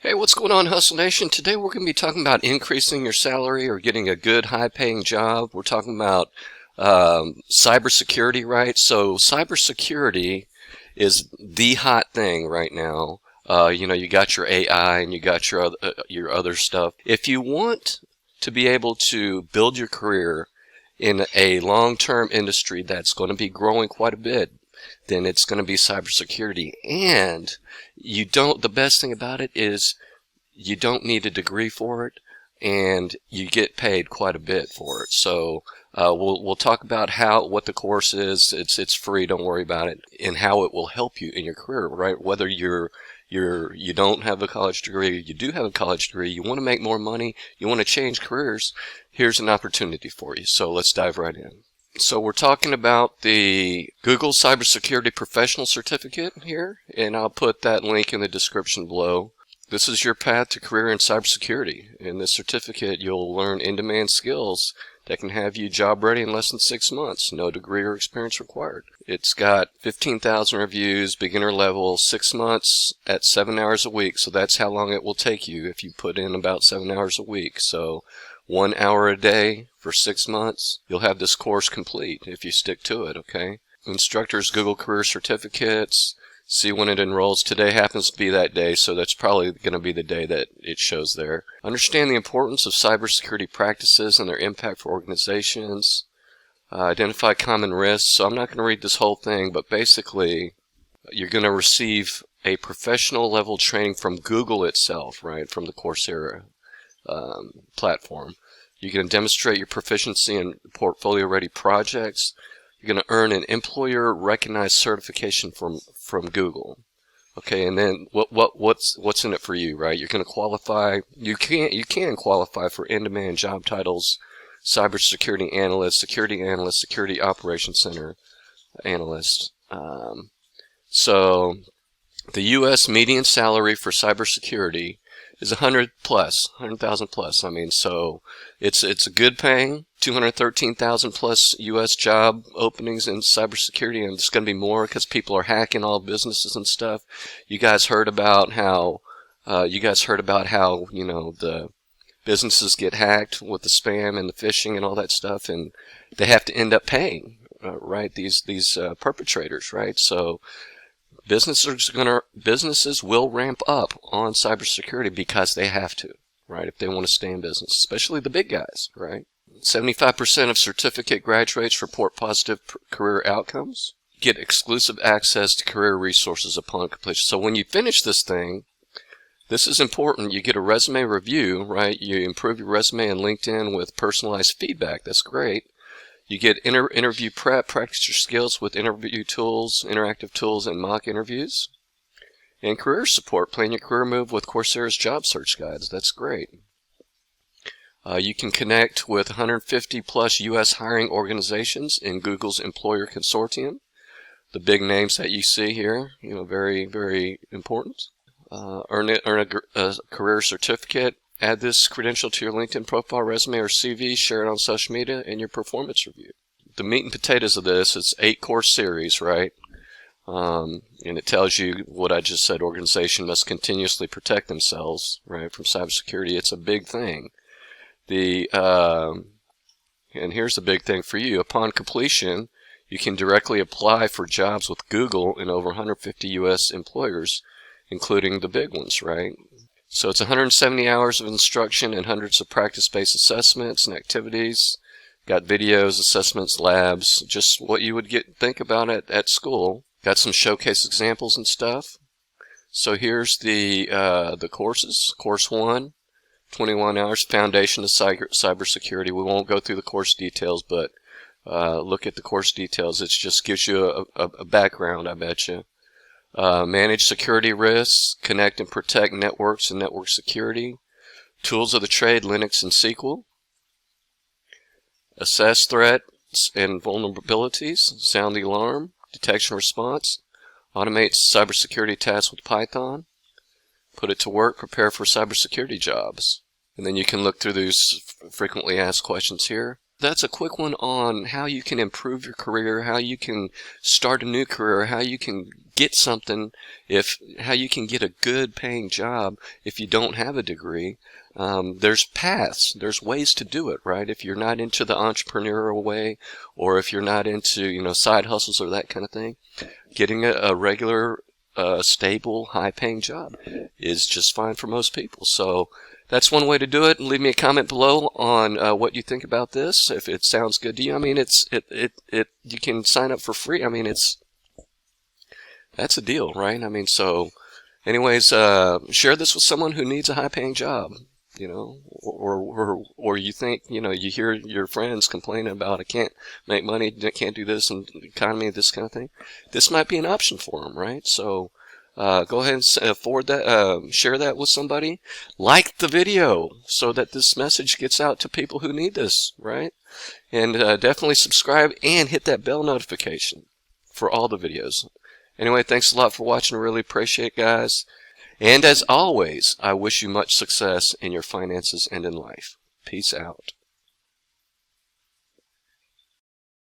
Hey, what's going on, Hustle Nation? Today we're going to be talking about increasing your salary or getting a good high-paying job. We're talking about cybersecurity, right? So cybersecurity is the hot thing right now. You got your AI and you got your other stuff. If you want to be able to build your career in a long-term industry that's going to be growing quite a bit, then it's going to be cybersecurity. And the best thing about it is you don't need a degree for it, and you get paid quite a bit for it. So we'll talk about what the course is. It's free, don't worry about it, and how it will help you in your career, right? Whether you don't have a college degree, you do have a college degree, you want to make more money, you want to change careers, here's an opportunity for you. So let's dive right in. So we're talking about the Google Cybersecurity Professional Certificate here, and I'll put that link in the description below. This is your path to career in cybersecurity. In this certificate, you'll learn in-demand skills that can have you job ready in less than 6 months. No degree or experience required. It's got 15,000 reviews, beginner level, 6 months at 7 hours a week. So that's how long it will take you if you put in about 7 hours a week. So 1 hour a day for 6 months. You'll have this course complete if you stick to it, okay? Instructors Google Career Certificates. See when it enrolls. Today happens to be that day, so that's probably going to be the day that it shows there. Understand the importance of cybersecurity practices and their impact for organizations. Identify common risks. So I'm not going to read this whole thing, but basically you're going to receive a professional level training from Google itself, right, from the Coursera platform. You're going to demonstrate your proficiency in portfolio-ready projects. You're going to earn an employer-recognized certification from Google. Okay, and then what's in it for you, right? You're going to qualify. You can qualify for in-demand job titles: cybersecurity analyst, security operations center analyst. So the U.S. median salary for cybersecurity is 100,000 plus. I mean, so it's a good paying. 213,000 plus U.S. job openings in cybersecurity, and it's going to be more because people are hacking all businesses and stuff. You guys heard about how the businesses get hacked with the spam and the phishing and all that stuff, and they have to end up paying, right? These perpetrators, right? So businesses will ramp up on cybersecurity because they have to, right? If they want to stay in business, especially the big guys, right? 75% of certificate graduates report positive career outcomes. Get exclusive access to career resources upon completion. So when you finish this thing, this is important. You get a resume review, right? You improve your resume and LinkedIn with personalized feedback. That's great. You get interview prep, practice your skills with interview tools, interactive tools, and mock interviews. And career support, plan your career move with Coursera's job search guides. That's great. You can connect with 150 plus U.S. hiring organizations in Google's employer consortium. The big names that you see here, very, very important. Earn a career certificate. Add this credential to your LinkedIn profile, resume, or CV. Share it on social media in your performance review. The meat and potatoes of this, it's 8-course series, right? And it tells you what I just said. Organization must continuously protect themselves, right, from cybersecurity. It's a big thing. And here's the big thing for you. Upon completion, you can directly apply for jobs with Google in over 150 U.S. employers, including the big ones, right? So it's 170 hours of instruction and hundreds of practice-based assessments and activities. Got videos, assessments, labs, just what you would think about at school. Got some showcase examples and stuff. So here's the courses. Course 1. 21 hours, Foundation of Cybersecurity. We won't go through the course details, but look at the course details. It just gives you a background, I bet you. Manage security risks, connect and protect networks and network security. Tools of the trade, Linux and SQL. Assess threats and vulnerabilities, sound the alarm, detection response. Automate cybersecurity tasks with Python. Put it to work, prepare for cybersecurity jobs. And then you can look through these frequently asked questions here. that's a quick one on how you can improve your career, how you can start a new career, how you can get something, how you can get a good paying job if you don't have a degree. There's paths, there's ways to do it, right? If you're not into the entrepreneurial way, or if you're not into, side hustles or that kind of thing, getting a regular, stable, high-paying job is just fine for most people. So that's one way to do it. Leave me a comment below on what you think about this. If it sounds good to you, I mean, you can sign up for free. I mean, that's a deal, right? I mean, so anyways, share this with someone who needs a high-paying job, or you think, you hear your friends complaining about, I can't make money, can't do this, and the economy, this kind of thing. This might be an option for them, right? So go ahead and forward that, share that with somebody. Like the video so that this message gets out to people who need this, right? And definitely subscribe and hit that bell notification for all the videos. Anyway, thanks a lot for watching. I really appreciate it, guys. And as always, I wish you much success in your finances and in life. Peace out.